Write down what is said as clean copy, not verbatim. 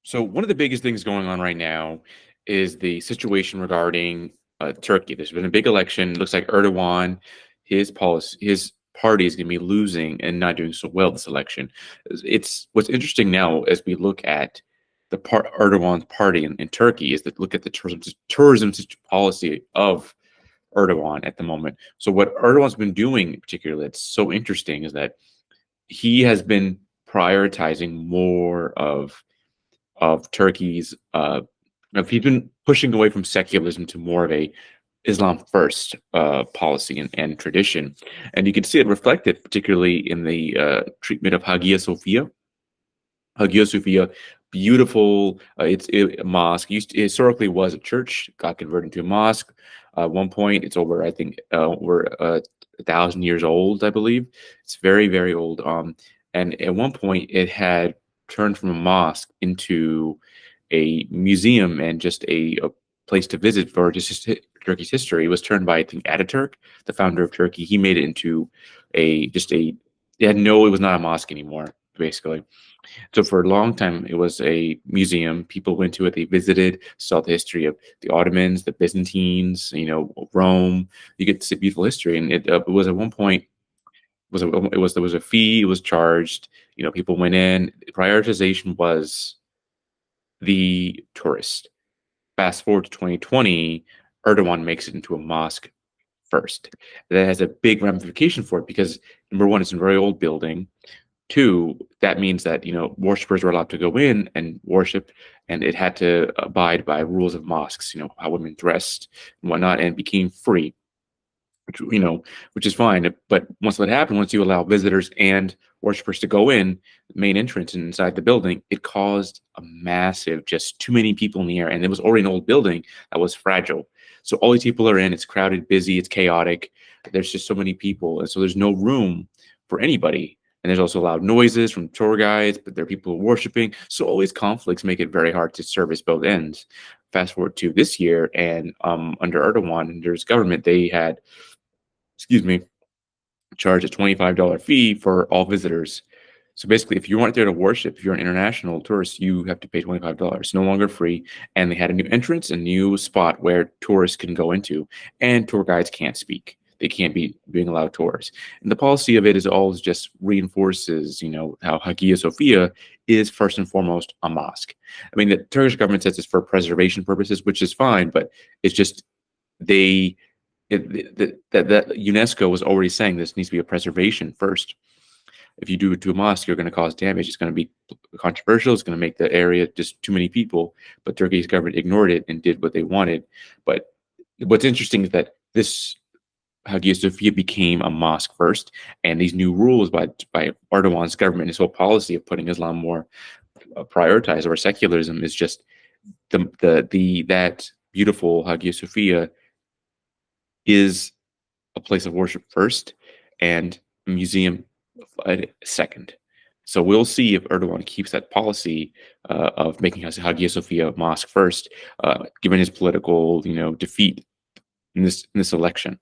So one of the biggest things going on right now is the situation regarding Turkey. There's been a big election. It looks like Erdogan, his party is going to be losing and not doing so well this election. It's what's interesting now as we look at Erdogan's party in Turkey is that look at the tourism policy of Erdogan at the moment. So what Erdogan's been doing, particularly, that's so interesting, is that he has been prioritizing more of Turkey's he's been pushing away from secularism to more of a Islam first policy and tradition, and you can see it reflected particularly in the treatment of Hagia Sophia. Hagia Sophia, beautiful. A mosque. Historically was a church, got converted into a mosque. At one point, it's over. I think over 1,000 years old. I believe it's very very old. And at one point, it had turned from a mosque into a museum and just a place to visit for just Turkey's history. It was turned by I think Ataturk, the founder of Turkey. He made it into a just a. It was not a mosque anymore, basically. So for a long time, it was a museum. People went to it. They visited, saw the history of the Ottomans, the Byzantines, Rome. You get to see beautiful history, and it was at one point there was a fee. It was charged. People went in. Prioritization was the tourist. Fast forward to 2020, Erdogan makes it into a mosque first. That has a big ramification for it because number one, it's a very old building. Two, that means that worshippers were allowed to go in and worship, and it had to abide by rules of mosques. How women dressed and whatnot, and it became free, which is fine. But once you allow visitors and worshippers to go in, the main entrance inside the building, it caused a massive, just too many people in the air, and it was already an old building that was fragile. So all these people are in. It's crowded, busy, it's chaotic. There's just so many people, and so there's no room for anybody. And there's also loud noises from tour guides, but there are people worshiping. So all these conflicts make it very hard to service both ends. Fast forward to this year, and under Erdogan, under his government, they had, excuse me, charge a $25 fee for all visitors. So basically, if you weren't there to worship, if you're an international tourist, you have to pay $25. No longer free. And they had a new entrance, a new spot where tourists can go into, and tour guides can't speak. They can't be being allowed tours. And the policy of it is always just reinforces, how Hagia Sophia is first and foremost a mosque. I mean, the Turkish government says it's for preservation purposes, which is fine, but it's just they that UNESCO was already saying this needs to be a preservation first. If you do it to a mosque, you're going to cause damage. It's going to be controversial. It's going to make the area just too many people. But Turkey's government ignored it and did what they wanted. But what's interesting is that this Hagia Sophia became a mosque first, and these new rules by Erdogan's government, his whole policy of putting Islam more prioritized over secularism, is just that beautiful Hagia Sophia is a place of worship first and a museum second. So we'll see if Erdogan keeps that policy of making Hagia Sophia mosque first, given his political, defeat in this election.